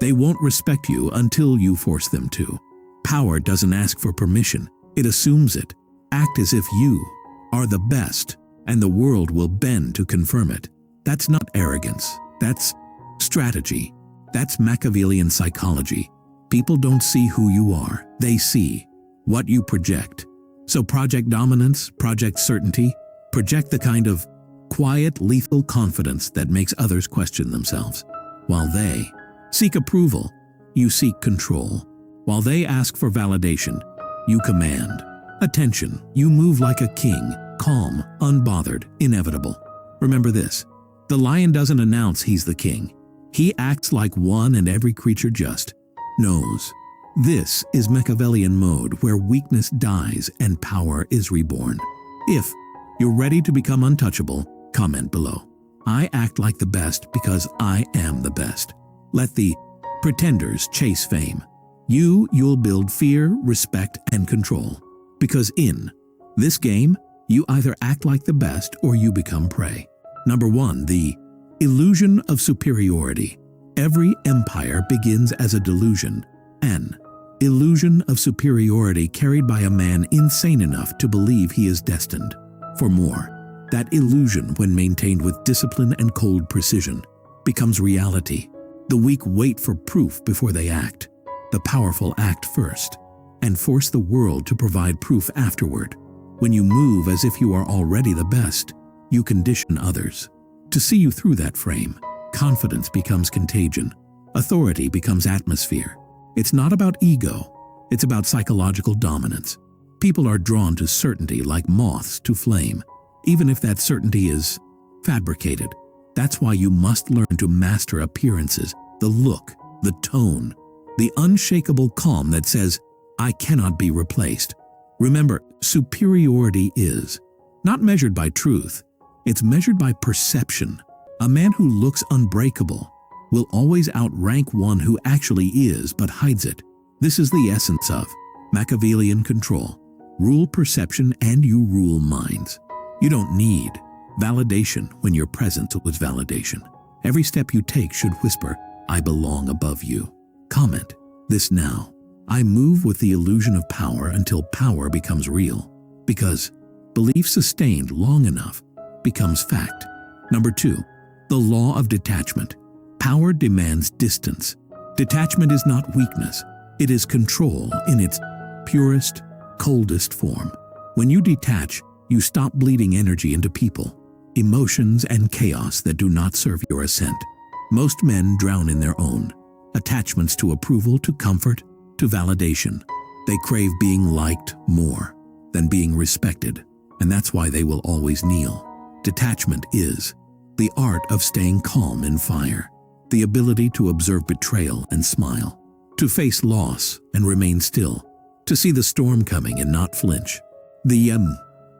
They won't respect you until you force them to. Power doesn't ask for permission, it assumes it. Act as if you are the best, and the world will bend to confirm it. That's not arrogance. That's strategy. That's Machiavellian psychology. People don't see who you are. They see what you project. So project dominance, project certainty, project the kind of quiet, lethal confidence that makes others question themselves. While they seek approval, you seek control. While they ask for validation, you command. Attention, you move like a king, calm, unbothered, inevitable. Remember this, the lion doesn't announce he's the king. He acts like one, and every creature just knows. This is Machiavellian mode, where weakness dies and power is reborn. If you're ready to become untouchable, comment below. I act like the best because I am the best. Let the pretenders chase fame. You'll build fear, respect, and control. Because in this game, you either act like the best or you become prey. Number 1, the illusion of superiority. Every empire begins as a delusion, an illusion of superiority carried by a man insane enough to believe he is destined for more. That illusion, when maintained with discipline and cold precision, becomes reality. The weak wait for proof before they act. The powerful act first, and force the world to provide proof afterward. When you move as if you are already the best, you condition others to see you through that frame. Confidence becomes contagion. Authority becomes atmosphere. It's not about ego, it's about psychological dominance. People are drawn to certainty like moths to flame, even if that certainty is fabricated. That's why you must learn to master appearances, the look, the tone, the unshakable calm that says, I cannot be replaced. Remember, superiority is not measured by truth, it's measured by perception. A man who looks unbreakable will always outrank one who actually is but hides it. This is the essence of Machiavellian control. Rule perception and you rule minds. You don't need validation when your presence was validation. Every step you take should whisper, I belong above you. Comment this now. I move with the illusion of power until power becomes real, because belief sustained long enough becomes fact. Number 2, the law of detachment. Power demands distance. Detachment is not weakness. It is control in its purest, coldest form. When you detach, you stop bleeding energy into people, emotions, and chaos that do not serve your ascent. Most men drown in their own attachments to approval, to comfort, to validation. They crave being liked more than being respected, and that's why they will always kneel. Detachment is the art of staying calm in fire, the ability to observe betrayal and smile, to face loss and remain still, to see the storm coming and not flinch. The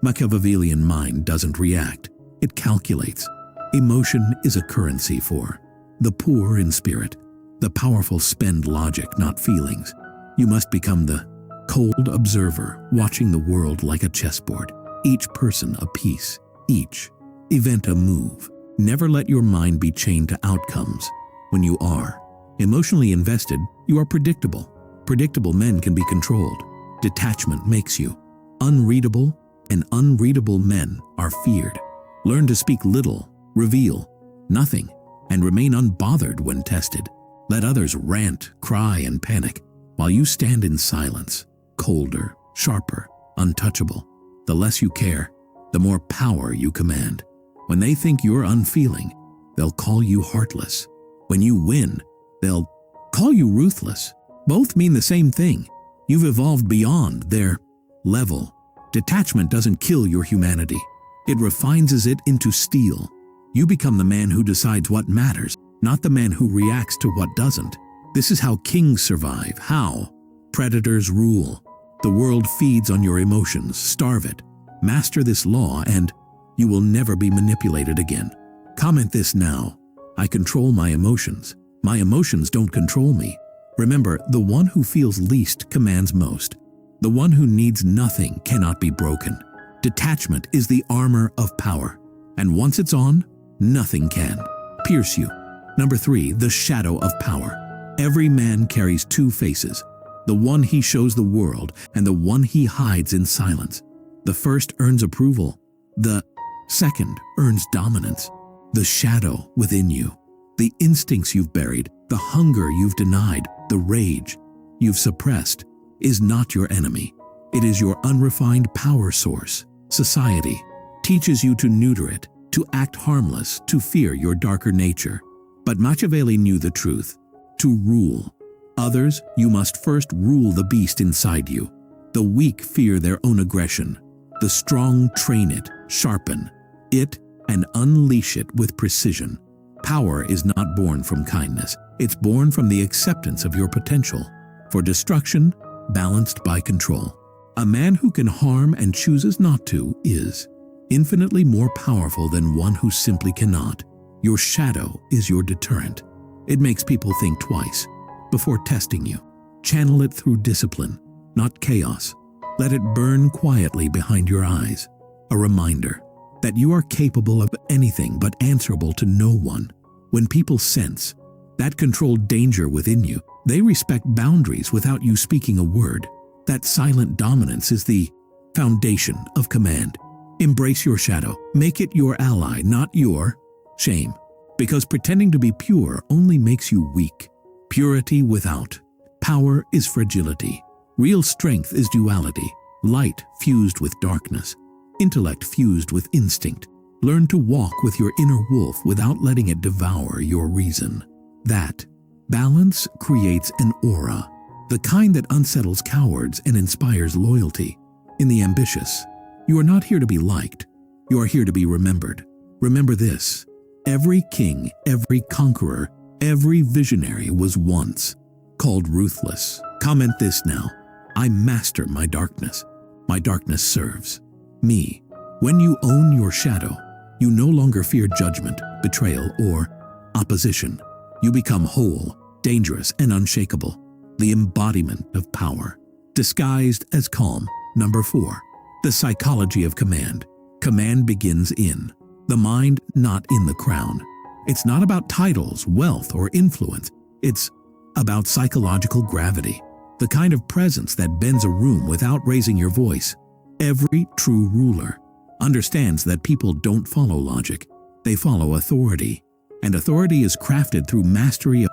Machiavellian mind doesn't react, it calculates. Emotion is a currency for the poor in spirit. The powerful spend logic, not feelings. You must become the cold observer, watching the world like a chessboard. Each person a piece, each event a move. Never let your mind be chained to outcomes. When you are emotionally invested, you are predictable. Predictable men can be controlled. Detachment makes you unreadable, and unreadable men are feared. Learn to speak little, reveal nothing, and remain unbothered when tested. Let others rant, cry, and panic, while you stand in silence, colder, sharper, untouchable. The less you care, the more power you command. When they think you're unfeeling, they'll call you heartless. When you win, they'll call you ruthless. Both mean the same thing. You've evolved beyond their level. Detachment doesn't kill your humanity. It refines it into steel. You become the man who decides what matters, not the man who reacts to what doesn't. This is how kings survive, how predators rule. The world feeds on your emotions. Starve it. Master this law and you will never be manipulated again. Comment this now. I control my emotions. My emotions don't control me. Remember, the one who feels least commands most. The one who needs nothing cannot be broken. Detachment is the armor of power, and once it's on, nothing can pierce you. Number 3, the shadow of power. Every man carries two faces, the one he shows the world and the one he hides in silence. The first earns approval, the second earns dominance. The shadow within you, the instincts you've buried, the hunger you've denied, the rage you've suppressed, is not your enemy. It is your unrefined power source. Society teaches you to neuter it, to act harmless, to fear your darker nature. But Machiavelli knew the truth. To rule others, you must first rule the beast inside you. The weak fear their own aggression. The strong train it, sharpen it, and unleash it with precision. Power is not born from kindness. It's born from the acceptance of your potential for destruction, balanced by control. A man who can harm and chooses not to is infinitely more powerful than one who simply cannot. Your shadow is your deterrent. It makes people think twice before testing you. Channel it through discipline, not chaos. Let it burn quietly behind your eyes. A reminder that you are capable of anything but answerable to no one. When people sense that controlled danger within you, they respect boundaries without you speaking a word. That silent dominance is the foundation of command. Embrace your shadow. Make it your ally, not your shame. Because pretending to be pure only makes you weak. Purity without power is fragility. Real strength is duality. Light fused with darkness. Intellect fused with instinct. Learn to walk with your inner wolf without letting it devour your reason. That balance creates an aura, the kind that unsettles cowards and inspires loyalty. In the ambitious, you are not here to be liked. You are here to be remembered. Remember this: every king, every conqueror, every visionary was once called ruthless. Comment this now: I master my darkness. My darkness serves me. When you own your shadow, you no longer fear judgment, betrayal, or opposition. You become whole, dangerous, and unshakable, the embodiment of power, disguised as calm. Number 4, the psychology of command. Command begins in the mind, not in the crown. It's not about titles, wealth, or influence. It's about psychological gravity, the kind of presence that bends a room without raising your voice. Every true ruler understands that people don't follow logic, they follow authority. And authority is crafted through mastery of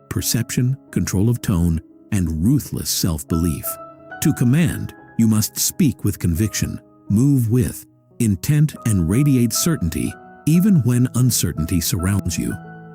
perception, control of tone, and ruthless self-belief. To command, you must speak with conviction, move with intent, and radiate certainty even when uncertainty surrounds you.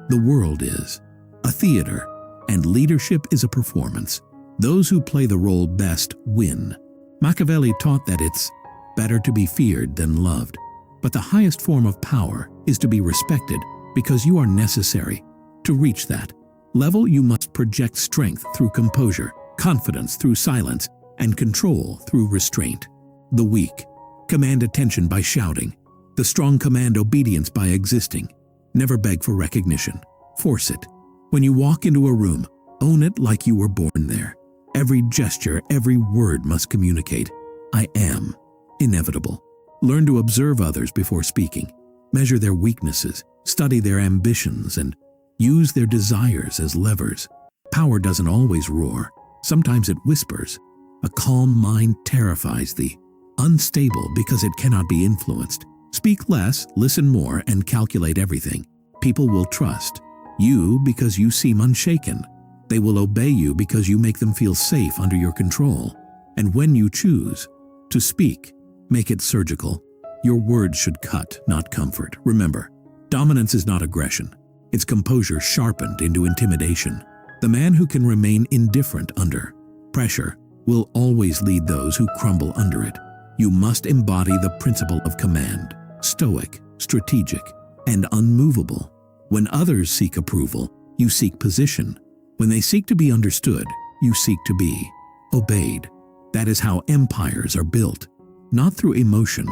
The world is a theater, and leadership is a performance. Those who play the role best win. Machiavelli taught that it's better to be feared than loved. But the highest form of power is to be respected because you are necessary. To reach that level, you must project strength through composure, confidence through silence, and control through restraint. The weak command attention by shouting. The strong command obedience by existing. Never beg for recognition. Force it. When you walk into a room, own it like you were born there. Every gesture, every word must communicate. I am inevitable. Learn to observe others before speaking. Measure their weaknesses, study their ambitions, and use their desires as levers. Power doesn't always roar. Sometimes it whispers. A calm mind terrifies the unstable because it cannot be influenced. Speak less, listen more, and calculate everything. People will trust you because you seem unshaken. They will obey you because you make them feel safe under your control. And when you choose to speak, make it surgical. Your words should cut, not comfort. Remember, dominance is not aggression. It's composure sharpened into intimidation. The man who can remain indifferent under pressure will always lead those who crumble under it. You must embody the principle of command, stoic, strategic, and unmovable. When others seek approval, you seek position. When they seek to be understood, you seek to be obeyed. That is how empires are built, not through emotion,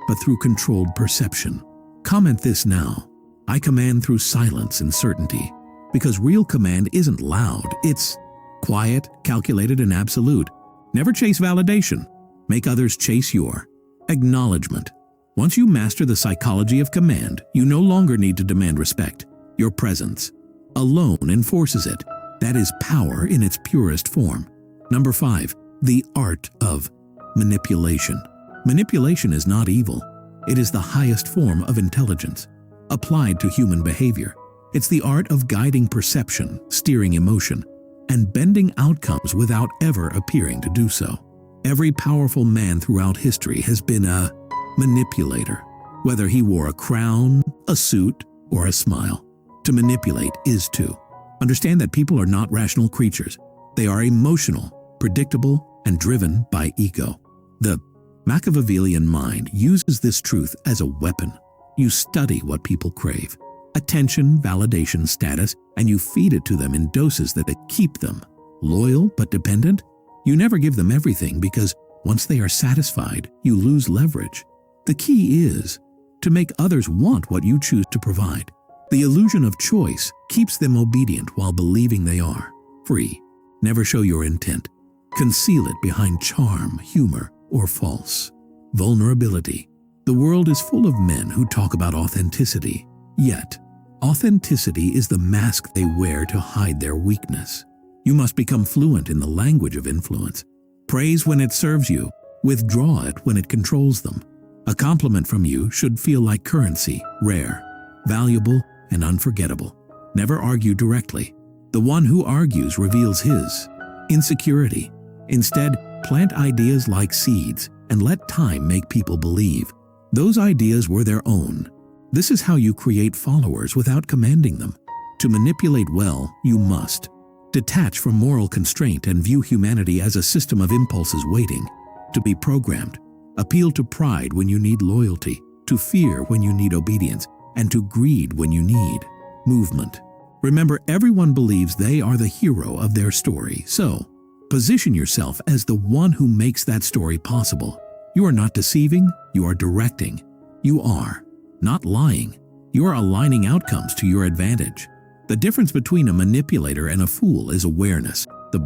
but through controlled perception. Comment this now: I command through silence and certainty. Because real command isn't loud, it's quiet, calculated, and absolute. Never chase validation. Make others chase your acknowledgement. Once you master the psychology of command, you no longer need to demand respect. Your presence alone enforces it. That is power in its purest form. Number 5. The art of manipulation. Manipulation is not evil. It is the highest form of intelligence, applied to human behavior. It's the art of guiding perception, steering emotion, and bending outcomes without ever appearing to do so. Every powerful man throughout history has been a manipulator, whether he wore a crown, a suit, or a smile. To manipulate is to understand that people are not rational creatures. They are emotional, predictable, and driven by ego. The Machiavellian mind uses this truth as a weapon. You study what people crave, attention, validation, status, and you feed it to them in doses that keep them loyal but dependent. You never give them everything because once they are satisfied, you lose leverage. The key is to make others want what you choose to provide. The illusion of choice keeps them obedient while believing they are free. Never show your intent. Conceal it behind charm, humor, or false vulnerability. The world is full of men who talk about authenticity, yet authenticity is the mask they wear to hide their weakness. You must become fluent in the language of influence. Praise when it serves you, withdraw it when it controls them. A compliment from you should feel like currency, rare, valuable, and unforgettable. Never argue directly. The one who argues reveals his insecurity. Instead, plant ideas like seeds and let time make people believe those ideas were their own. This is how you create followers without commanding them. To manipulate well, you must detach from moral constraint and view humanity as a system of impulses waiting to be programmed. Appeal to pride when you need loyalty, to fear when you need obedience, and to greed when you need movement. Remember, everyone believes they are the hero of their story, so position yourself as the one who makes that story possible. You are not deceiving, you are directing. You are not lying. You are aligning outcomes to your advantage. The difference between a manipulator and a fool is awareness. The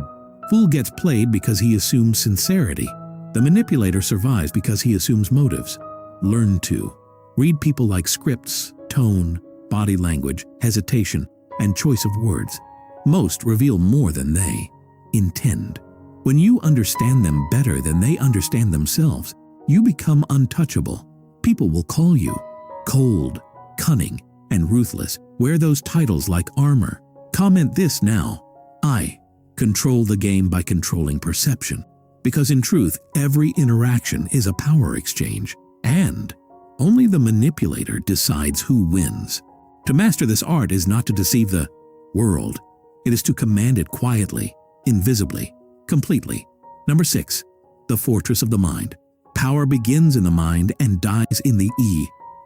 fool gets played because he assumes sincerity. The manipulator survives because he assumes motives. Learn to read people like scripts, tone, body language, hesitation, and choice of words. Most reveal more than they intend. When you understand them better than they understand themselves, you become untouchable. People will call you cold, cunning, and ruthless. Wear those titles like armor. Comment this now. I control the game by controlling perception. Because in truth, every interaction is a power exchange, and only the manipulator decides who wins. To master this art is not to deceive the world. It is to command it quietly, invisibly, completely. Number 6. The fortress of the mind. Power begins in the mind and dies in the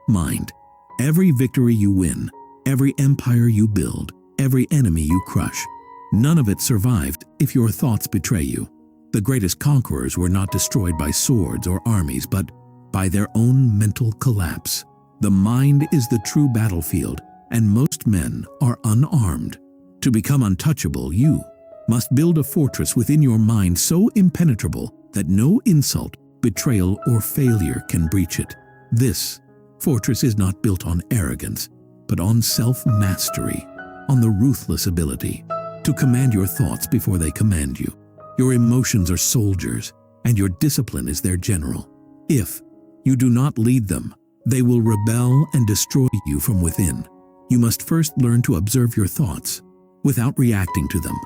mind. Every victory you win, every empire you build, every enemy you crush, none of it survived if your thoughts betray you. The greatest conquerors were not destroyed by swords or armies, but by their own mental collapse. The mind is the true battlefield, and most men are unarmed. To become untouchable, you must build a fortress within your mind so impenetrable that no insult, betrayal, or failure can breach it. This fortress is not built on arrogance, but on self-mastery, on the ruthless ability to command your thoughts before they command you. Your emotions are soldiers, and your discipline is their general. If you do not lead them, they will rebel and destroy you from within. You must first learn to observe your thoughts without reacting to them.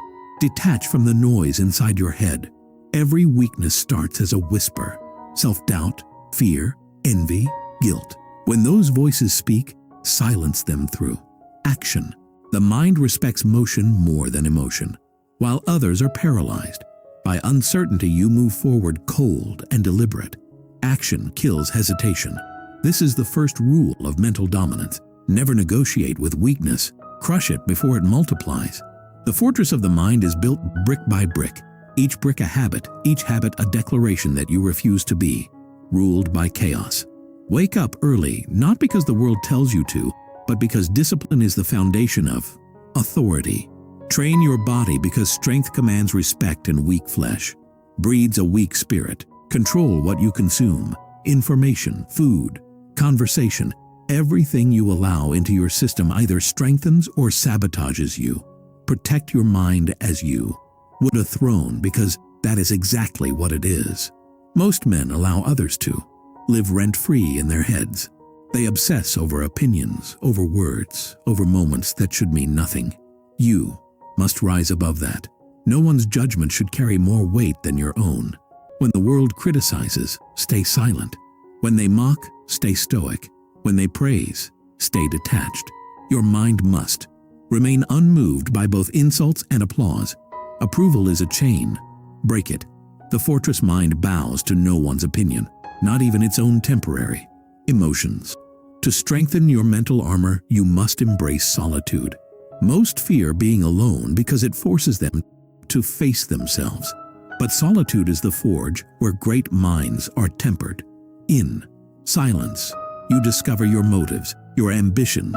Detach from the noise inside your head. Every weakness starts as a whisper. Self-doubt, fear, envy, guilt. When those voices speak, silence them through action. The mind respects motion more than emotion, while others are paralyzed. By uncertainty, you move forward cold and deliberate. Action kills hesitation. This is the first rule of mental dominance. Never negotiate with weakness. Crush it before it multiplies. The fortress of the mind is built brick by brick. Each brick a habit, each habit a declaration that you refuse to be ruled by chaos. Wake up early, not because the world tells you to, but because discipline is the foundation of authority. Train your body because strength commands respect and weak flesh breeds a weak spirit. Control what you consume. Information, food, conversation, everything you allow into your system either strengthens or sabotages you. Protect your mind as you would a throne, because that is exactly what it is. Most men allow others to live rent-free in their heads. They obsess over opinions, over words, over moments that should mean nothing. You must rise above that. No one's judgment should carry more weight than your own. When the world criticizes, stay silent. When they mock, stay stoic. When they praise, stay detached. Your mind must remain unmoved by both insults and applause. Approval is a chain. Break it. The fortress mind bows to no one's opinion, not even its own temporary emotions. To strengthen your mental armor, you must embrace solitude. Most fear being alone because it forces them to face themselves. But solitude is the forge where great minds are tempered. In silence, you discover your motives, your ambitions,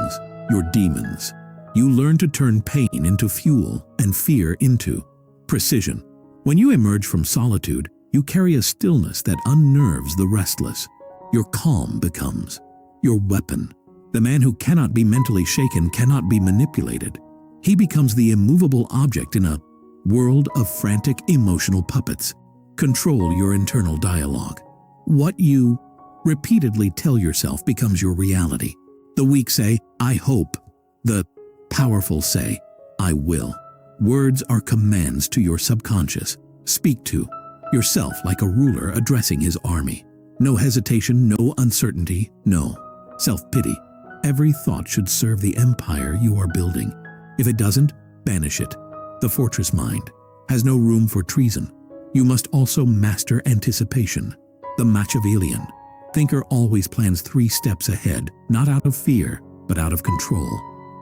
your demons. You learn to turn pain into fuel and fear into precision. When you emerge from solitude, you carry a stillness that unnerves the restless. Your calm becomes your weapon. The man who cannot be mentally shaken cannot be manipulated. He becomes the immovable object in a world of frantic emotional puppets. Control your internal dialogue. What you repeatedly tell yourself becomes your reality. The weak say, "I hope." The powerful say, "I will." Words are commands to your subconscious. Speak to yourself like a ruler addressing his army. No hesitation, no uncertainty, no self-pity. Every thought should serve the empire you are building. If it doesn't, banish it. The fortress mind has no room for treason. You must also master anticipation. The Machiavellian thinker always plans 3 steps ahead, not out of fear, but out of control.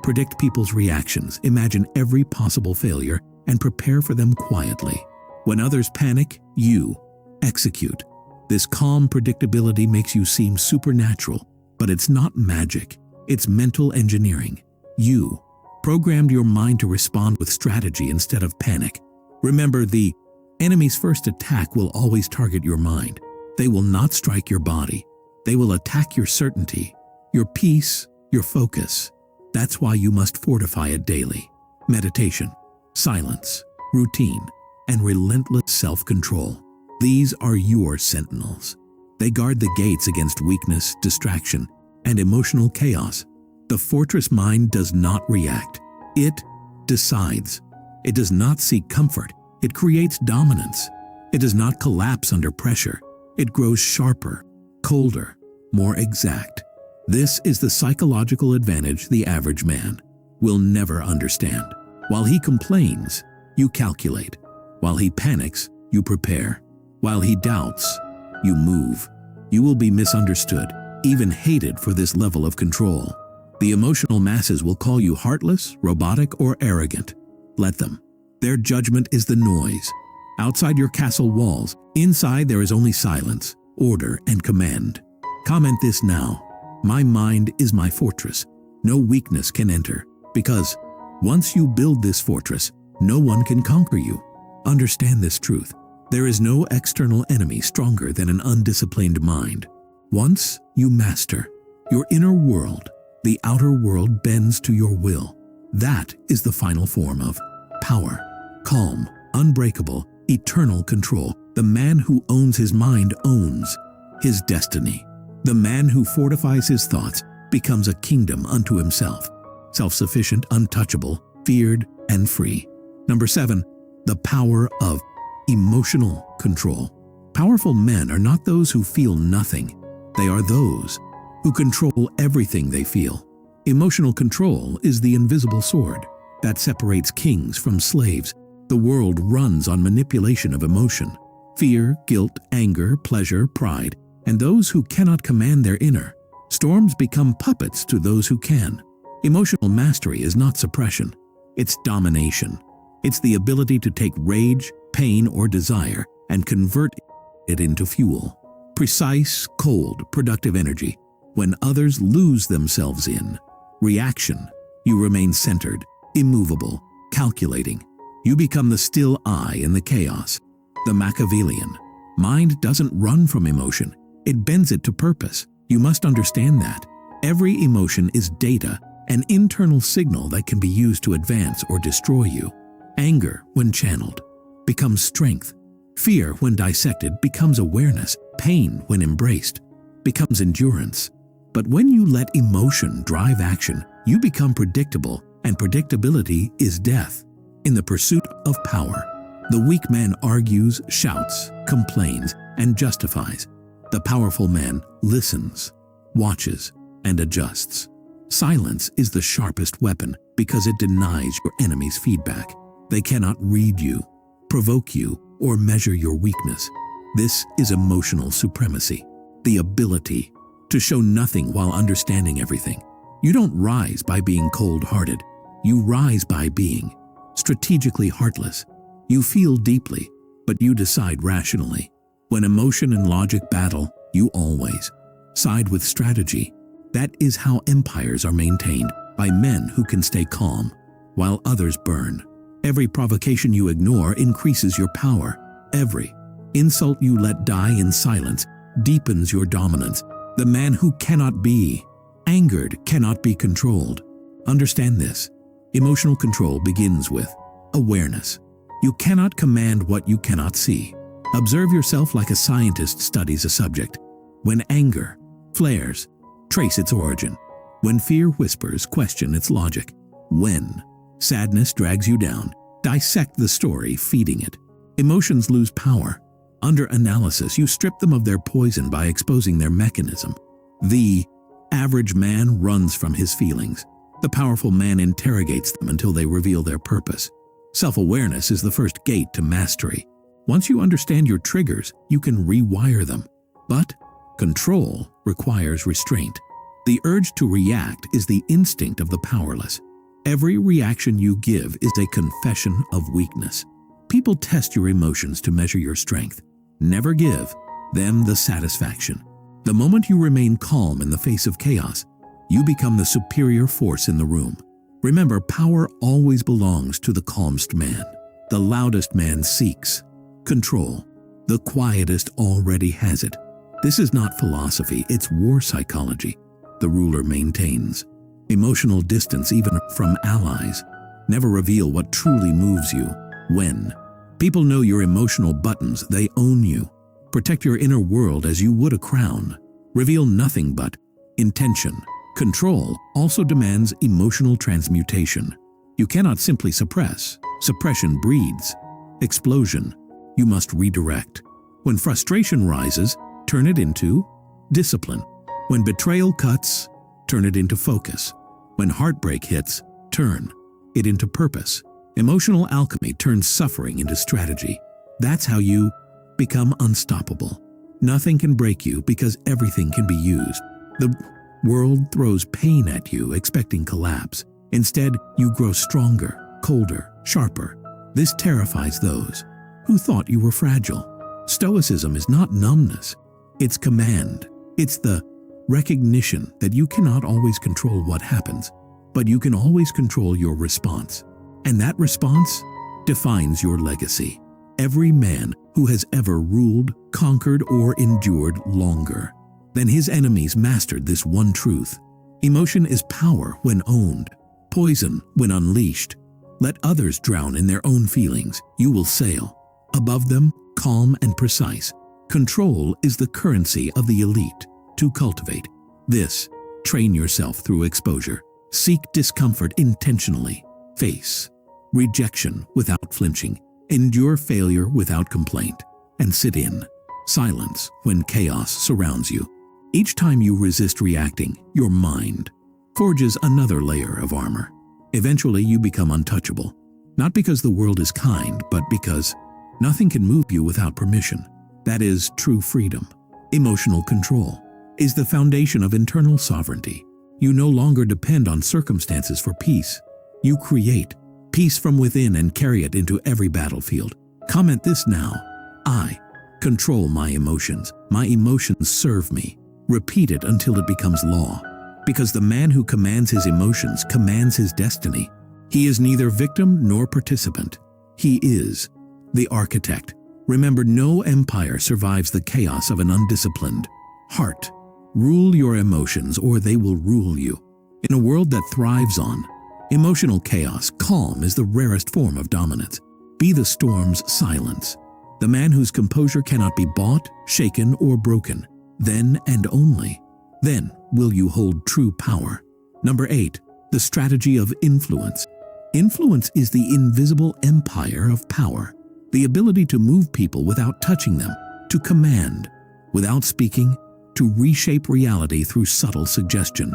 Predict people's reactions, imagine every possible failure, and prepare for them quietly. When others panic, you execute. This calm predictability makes you seem supernatural, but it's not magic. It's mental engineering. You programmed your mind to respond with strategy instead of panic. Remember, the enemy's first attack will always target your mind. They will not strike your body. They will attack your certainty, your peace, your focus. That's why you must fortify it daily. Meditation, silence, routine, and relentless self-control. These are your sentinels. They guard the gates against weakness, distraction, and emotional chaos. The fortress mind does not react. It decides. It does not seek comfort. It creates dominance. It does not collapse under pressure. It grows sharper, colder, more exact. This is the psychological advantage the average man will never understand. While he complains, you calculate. While he panics, you prepare. While he doubts, you move. You will be misunderstood, even hated for this level of control. The emotional masses will call you heartless, robotic, or arrogant. Let them. Their judgment is the noise. Outside your castle walls, inside there is only silence, order, and command. Comment this now. My mind is my fortress. No weakness can enter, because once you build this fortress, no one can conquer you. Understand this truth. There is no external enemy stronger than an undisciplined mind. Once you master your inner world, the outer world bends to your will. That is the final form of power. Calm, unbreakable, eternal control. The man who owns his mind owns his destiny. The man who fortifies his thoughts becomes a kingdom unto himself. Self-sufficient, untouchable, feared, and free. Number 7, the power of emotional control. Powerful men are not those who feel nothing. They are those who control everything they feel. Emotional control is the invisible sword that separates kings from slaves. The world runs on manipulation of emotion. Fear, guilt, anger, pleasure, pride, and those who cannot command their inner. Storms become puppets to those who can. Emotional mastery is not suppression. It's domination. It's the ability to take rage, pain, or desire and convert it into fuel. Precise, cold, productive energy. When others lose themselves in reaction, you remain centered, immovable, calculating. You become the still eye in the chaos. The Machiavellian mind doesn't run from emotion. It bends it to purpose. You must understand that. Every emotion is data an internal signal that can be used to advance or destroy you. Anger, when channeled, becomes strength. Fear, when dissected, becomes awareness. Pain, when embraced, becomes endurance. But when you let emotion drive action, you become predictable, and predictability is death. In the pursuit of power, the weak man argues, shouts, complains, and justifies. The powerful man listens, watches, and adjusts. Silence is the sharpest weapon because it denies your enemy's feedback. They cannot read you, provoke you, or measure your weakness. This is emotional supremacy, the ability to show nothing while understanding everything. You don't rise by being cold-hearted. You rise by being strategically heartless. You feel deeply, but you decide rationally. When emotion and logic battle, you always side with strategy. That is how empires are maintained, by men who can stay calm while others burn. Every provocation you ignore increases your power. Every insult you let die in silence deepens your dominance. The man who cannot be angered cannot be controlled. Understand this. Emotional control begins with awareness. You cannot command what you cannot see. Observe yourself like a scientist studies a subject. When anger flares, trace its origin. When fear whispers, question its logic. When sadness drags you down, dissect the story feeding it. Emotions lose power. Under analysis, you strip them of their poison by exposing their mechanism. The average man runs from his feelings. The powerful man interrogates them until they reveal their purpose. Self-awareness is the first gate to mastery. Once you understand your triggers, you can rewire them. But control requires restraint. The urge to react is the instinct of the powerless. Every reaction you give is a confession of weakness. People test your emotions to measure your strength. Never give them the satisfaction. The moment you remain calm in the face of chaos, you become the superior force in the room. Remember, power always belongs to the calmest man. The loudest man seeks control. The quietest already has it. This is not philosophy, it's war psychology. The ruler maintains emotional distance even from allies. Never reveal what truly moves you. When people know your emotional buttons, they own you. Protect your inner world as you would a crown. Reveal nothing but intention. Control also demands emotional transmutation. You cannot simply suppress. Suppression breeds explosion. You must redirect. When frustration rises, turn it into discipline. When betrayal cuts, turn it into focus. When heartbreak hits, turn it into purpose. Emotional alchemy turns suffering into strategy. That's how you become unstoppable. Nothing can break you because everything can be used. The world throws pain at you, expecting collapse. Instead, you grow stronger, colder, sharper. This terrifies those who thought you were fragile. Stoicism is not numbness, it's command. It's the recognition that you cannot always control what happens, but you can always control your response. And that response defines your legacy. Every man who has ever ruled, conquered, or endured longer than his enemies mastered this one truth. Emotion is power when owned, poison when unleashed. Let others drown in their own feelings. You will sail above them, calm and precise. Control is the currency of the elite. To cultivate this, train yourself through exposure. Seek discomfort intentionally. Face rejection without flinching. Endure failure without complaint. And sit in silence when chaos surrounds you. Each time you resist reacting, your mind forges another layer of armor. Eventually, you become untouchable. Not because the world is kind, but because nothing can move you without permission. That is true freedom. Emotional control is the foundation of internal sovereignty. You no longer depend on circumstances for peace. You create peace from within and carry it into every battlefield. Comment this now. I control my emotions. My emotions serve me. Repeat it until it becomes law. Because the man who commands his emotions commands his destiny. He is neither victim nor participant. He is the architect. Remember, no empire survives the chaos of an undisciplined heart. Rule your emotions or they will rule you. In a world that thrives on emotional chaos, calm is the rarest form of dominance. Be the storm's silence, the man whose composure cannot be bought, shaken, or broken. Then and only then will you hold true power. Number 8. The strategy of influence. Influence is the invisible empire of power, the ability to move people without touching them, to command without speaking, to reshape reality through subtle suggestion.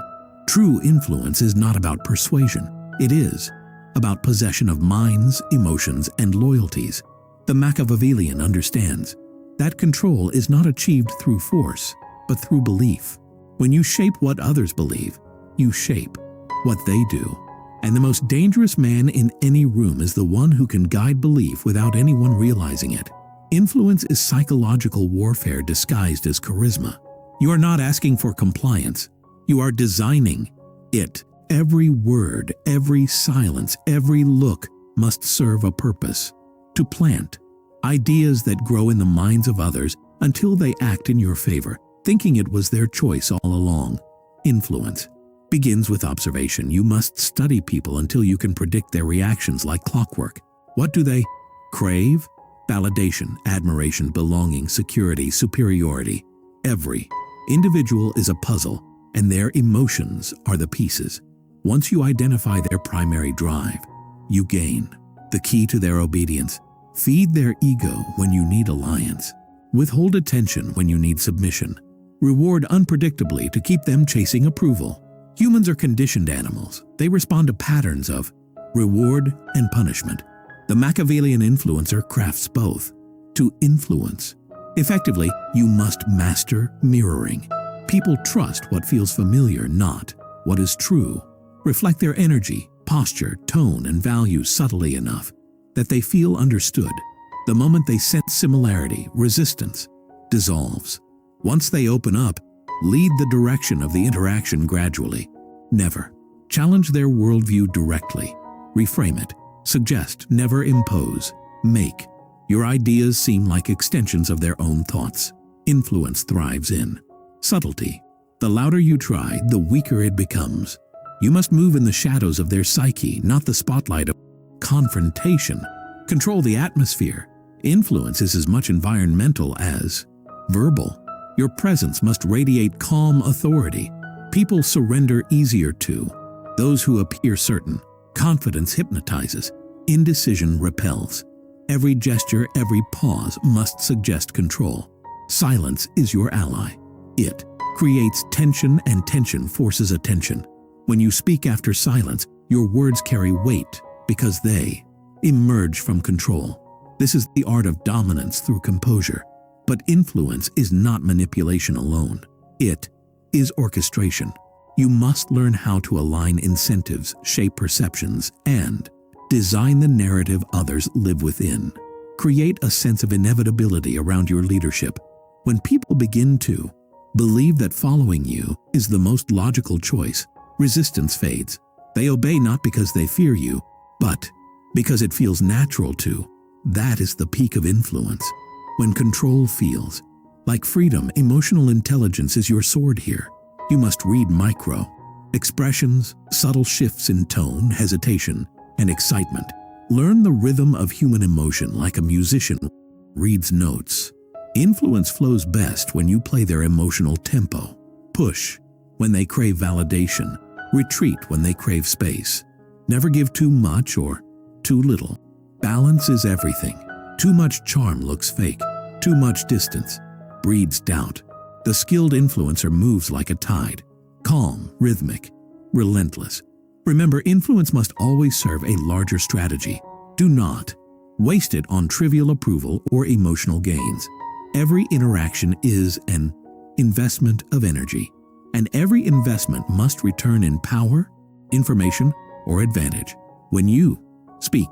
True influence is not about persuasion. It is about possession of minds, emotions, and loyalties. The Machiavellian understands that control is not achieved through force, but through belief. When you shape what others believe, you shape what they do. And the most dangerous man in any room is the one who can guide belief without anyone realizing it. Influence is psychological warfare disguised as charisma. You are not asking for compliance. You are designing it. Every word, every silence, every look must serve a purpose. To plant ideas that grow in the minds of others until they act in your favor, thinking it was their choice all along. Influence begins with observation. You must study people until you can predict their reactions like clockwork. What do they crave? Validation, admiration, belonging, security, superiority. Every individual is a puzzle, and their emotions are the pieces. Once you identify their primary drive, you gain the key to their obedience. Feed their ego when you need alliance. Withhold attention when you need submission. Reward unpredictably to keep them chasing approval. Humans are conditioned animals. They respond to patterns of reward and punishment. The Machiavellian influencer crafts both. To influence effectively, you must master mirroring. People trust what feels familiar, not what is true. Reflect their energy, posture, tone, and values subtly enough that they feel understood. The moment they sense similarity, resistance dissolves. Once they open up, lead the direction of the interaction gradually. Never challenge their worldview directly. Reframe it. Suggest, never impose. Make your ideas seem like extensions of their own thoughts. Influence thrives in subtlety. The louder you try, the weaker it becomes. You must move in the shadows of their psyche, not the spotlight of confrontation. Control the atmosphere. Influence is as much environmental as verbal. Your presence must radiate calm authority. People surrender easier to those who appear certain. Confidence hypnotizes. Indecision repels. Every gesture, every pause must suggest control. Silence is your ally. It creates tension, and tension forces attention. When you speak after silence, your words carry weight because they emerge from control. This is the art of dominance through composure. But influence is not manipulation alone. It is orchestration. You must learn how to align incentives, shape perceptions, and design the narrative others live within. Create a sense of inevitability around your leadership. When people begin to believe that following you is the most logical choice, resistance fades. They obey not because they fear you, but because it feels natural to. That is the peak of influence. When control feels like freedom, emotional intelligence is your sword here. You must read micro expressions, subtle shifts in tone, hesitation, and excitement. Learn the rhythm of human emotion like a musician reads notes. Influence flows best when you play their emotional tempo. Push when they crave validation. Retreat when they crave space. Never give too much or too little. Balance is everything. Too much charm looks fake. Too much distance breeds doubt. The skilled influencer moves like a tide. Calm, rhythmic, relentless. Remember, influence must always serve a larger strategy. Do not waste it on trivial approval or emotional gains. Every interaction is an investment of energy, and every investment must return in power, information, or advantage. When you speak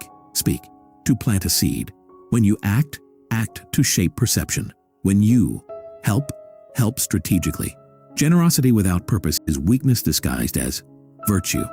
to plant a seed. When you act to shape perception. When you help strategically. Generosity without purpose is weakness disguised as virtue.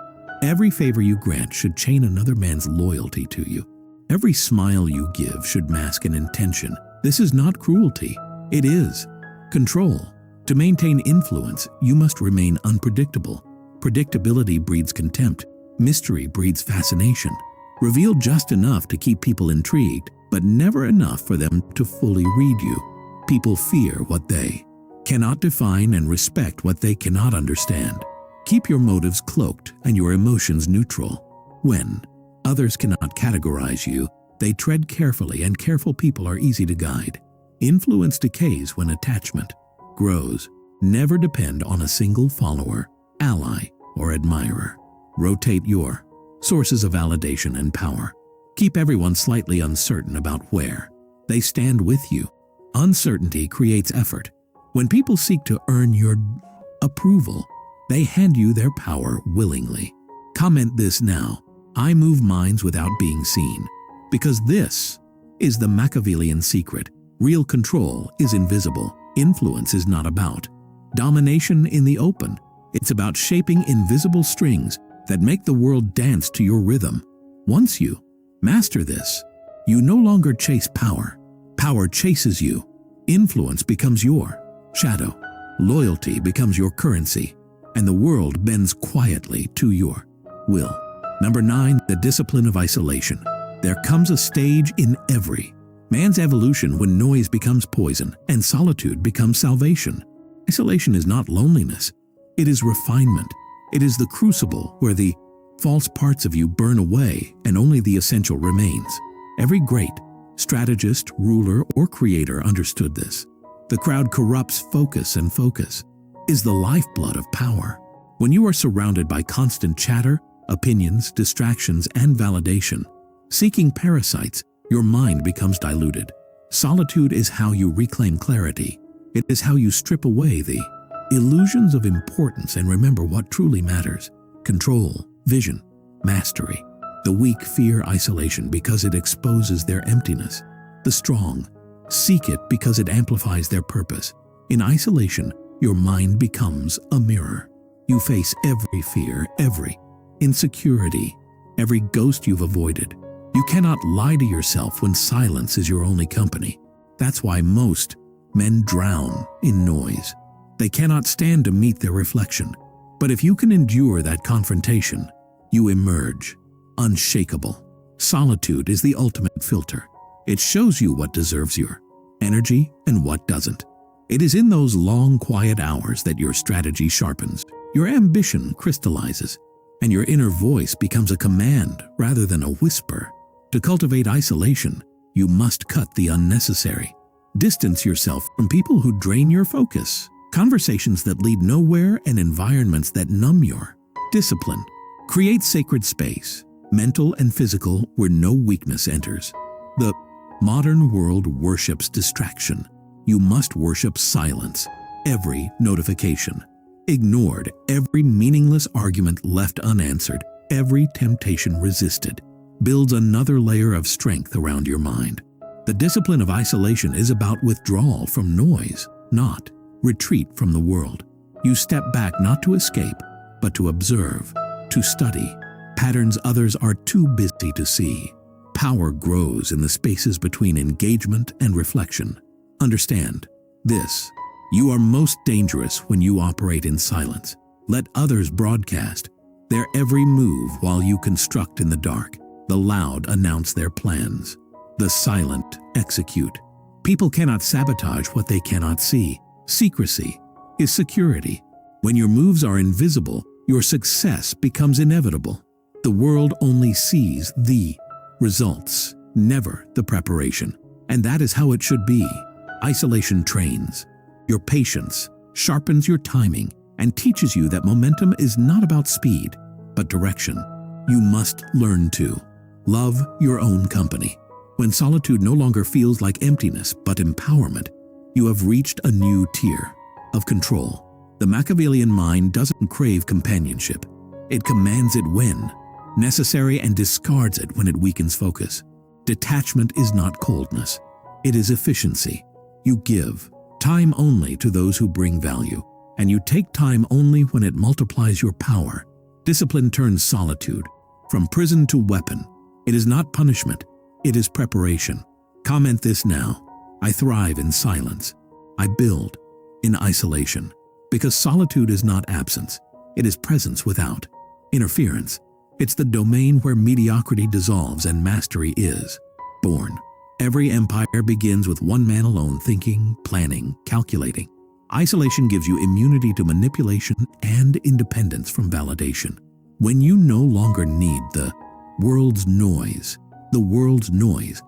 Every favor you grant should chain another man's loyalty to you. Every smile you give should mask an intention. This is not cruelty. It is control. To maintain influence, you must remain unpredictable. Predictability breeds contempt. Mystery breeds fascination. Reveal just enough to keep people intrigued, but never enough for them to fully read you. People fear what they cannot define and respect what they cannot understand. Keep your motives cloaked and your emotions neutral. When others cannot categorize you, they tread carefully, and careful people are easy to guide. Influence decays when attachment grows. Never depend on a single follower, ally, or admirer. Rotate your sources of validation and power. Keep everyone slightly uncertain about where they stand with you. Uncertainty creates effort. When people seek to earn your approval, they hand you their power willingly. Comment this now: I move minds without being seen. Because this is the Machiavellian secret. Real control is invisible. Influence is not about domination in the open. It's about shaping invisible strings that make the world dance to your rhythm. Once you master this, you no longer chase power. Power chases you. Influence becomes your shadow. Loyalty becomes your currency. And the world bends quietly to your will. Number 9, the discipline of isolation. There comes a stage in every man's evolution when noise becomes poison and solitude becomes salvation. Isolation is not loneliness. It is refinement. It is the crucible where the false parts of you burn away and only the essential remains. Every great strategist, ruler, or creator understood this. The crowd corrupts focus, and focus is the lifeblood of power. When you are surrounded by constant chatter, opinions, distractions, and validation, seeking parasites, your mind becomes diluted. Solitude is how you reclaim clarity. It is how you strip away the illusions of importance and remember what truly matters. Control, vision, mastery. The weak fear isolation because it exposes their emptiness. The strong seek it because it amplifies their purpose. In isolation, your mind becomes a mirror. You face every fear, every insecurity, every ghost you've avoided. You cannot lie to yourself when silence is your only company. That's why most men drown in noise. They cannot stand to meet their reflection. But if you can endure that confrontation, you emerge unshakable. Solitude is the ultimate filter. It shows you what deserves your energy and what doesn't. It is in those long, quiet hours that your strategy sharpens, your ambition crystallizes, and your inner voice becomes a command rather than a whisper. To cultivate isolation, you must cut the unnecessary. Distance yourself from people who drain your focus, conversations that lead nowhere, and environments that numb your discipline. Create sacred space, mental and physical, where no weakness enters. The modern world worships distraction. You must worship silence. Every notification ignored, every meaningless argument left unanswered, every temptation resisted, builds another layer of strength around your mind. The discipline of isolation is about withdrawal from noise, not retreat from the world. You step back not to escape, but to observe, to study patterns others are too busy to see. Power grows in the spaces between engagement and reflection. Understand this: you are most dangerous when you operate in silence. Let others broadcast their every move while you construct in the dark. The loud announce their plans. The silent execute. People cannot sabotage what they cannot see. Secrecy is security. When your moves are invisible, your success becomes inevitable. The world only sees the results, never the preparation. And that is how it should be. Isolation trains your patience, sharpens your timing, and teaches you that momentum is not about speed, but direction. You must learn to love your own company. When solitude no longer feels like emptiness but empowerment, you have reached a new tier of control. The Machiavellian mind doesn't crave companionship. It commands it when necessary and discards it when it weakens focus. Detachment is not coldness. It is efficiency. You give time only to those who bring value, and you take time only when it multiplies your power. Discipline turns solitude from prison to weapon. It is not punishment. It is preparation. Comment this now: I thrive in silence. I build in isolation. Because solitude is not absence. It is presence without interference. It's the domain where mediocrity dissolves and mastery is born. Every empire begins with one man alone thinking, planning, calculating. Isolation gives you immunity to manipulation and independence from validation. When you no longer need the world's noise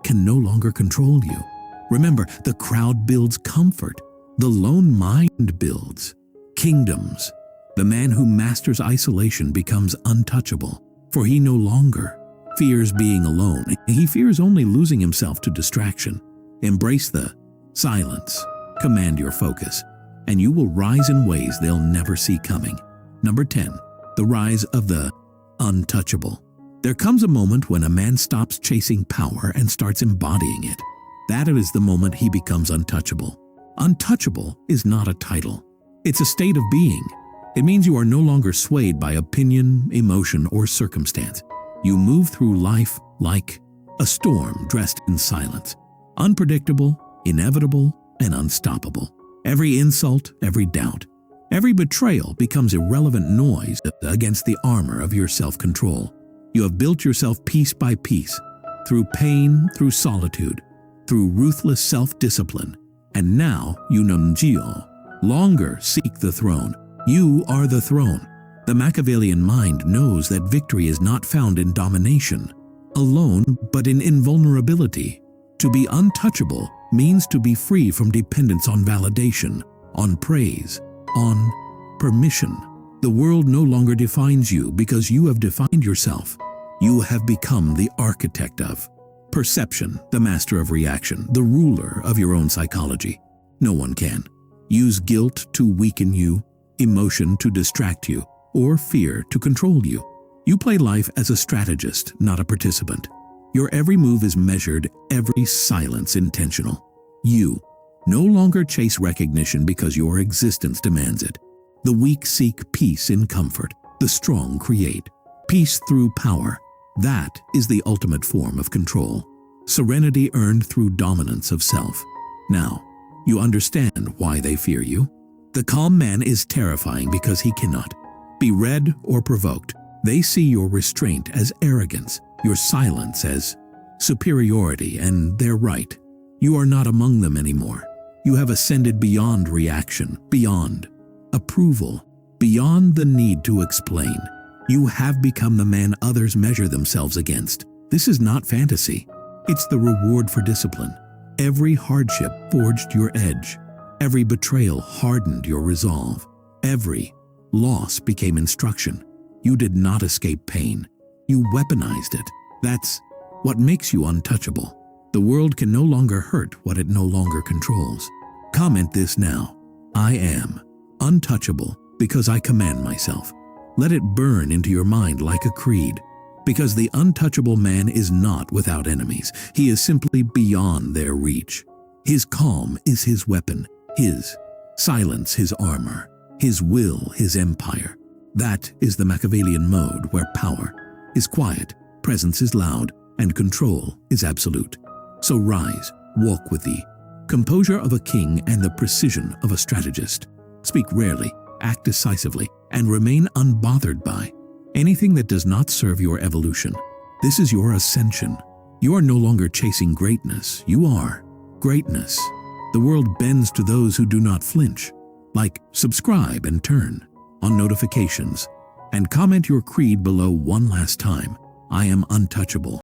can no longer control you. Remember, the crowd builds comfort. The lone mind builds kingdoms. The man who masters isolation becomes untouchable, for he no longer fears being alone. He fears only losing himself to distraction. Embrace the silence. Command your focus, and you will rise in ways they'll never see coming. Number 10. The rise of the untouchable. There comes a moment when a man stops chasing power and starts embodying it. That is the moment he becomes untouchable. Untouchable is not a title. It's a state of being. It means you are no longer swayed by opinion, emotion, or circumstance. You move through life like a storm dressed in silence. Unpredictable, inevitable, and unstoppable. Every insult, every doubt, every betrayal becomes irrelevant noise against the armor of your self-control. You have built yourself piece by piece, through pain, through solitude, through ruthless self-discipline. And now you no longer seek the throne. You are the throne. The Machiavellian mind knows that victory is not found in domination alone, but in invulnerability. To be untouchable means to be free from dependence on validation, on praise, on permission. The world no longer defines you because you have defined yourself. You have become the architect of perception, the master of reaction, the ruler of your own psychology. No one can use guilt to weaken you, emotion to distract you, or fear to control you. You play life as a strategist, not a participant. Your every move is measured, every silence intentional. You no longer chase recognition because your existence demands it. The weak seek peace in comfort. The strong create peace through power. That is the ultimate form of control. Serenity earned through dominance of self. Now, you understand why they fear you. The calm man is terrifying because he cannot be read or provoked. They see your restraint as arrogance, your silence as superiority, and they're right. You are not among them anymore. You have ascended beyond reaction, beyond approval, beyond the need to explain. You have become the man others measure themselves against. This is not fantasy. It's the reward for discipline. Every hardship forged your edge. Every betrayal hardened your resolve. Every loss became instruction. You did not escape pain. You weaponized it. That's what makes you untouchable. The world can no longer hurt what it no longer controls. Comment this now. I am untouchable because I command myself. Let it burn into your mind like a creed. Because the untouchable man is not without enemies. He is simply beyond their reach. His calm is his weapon. His silence his armor. His will his empire. That is the Machiavellian mode where power is quiet, presence is loud, and control is absolute. So rise, walk with the composure of a king and the precision of a strategist. Speak rarely, act decisively, and remain unbothered by anything that does not serve your evolution. This is your ascension. You are no longer chasing greatness. You are greatness. The world bends to those who do not flinch. Like, subscribe and turn on notifications, and comment your creed below one last time. I am untouchable.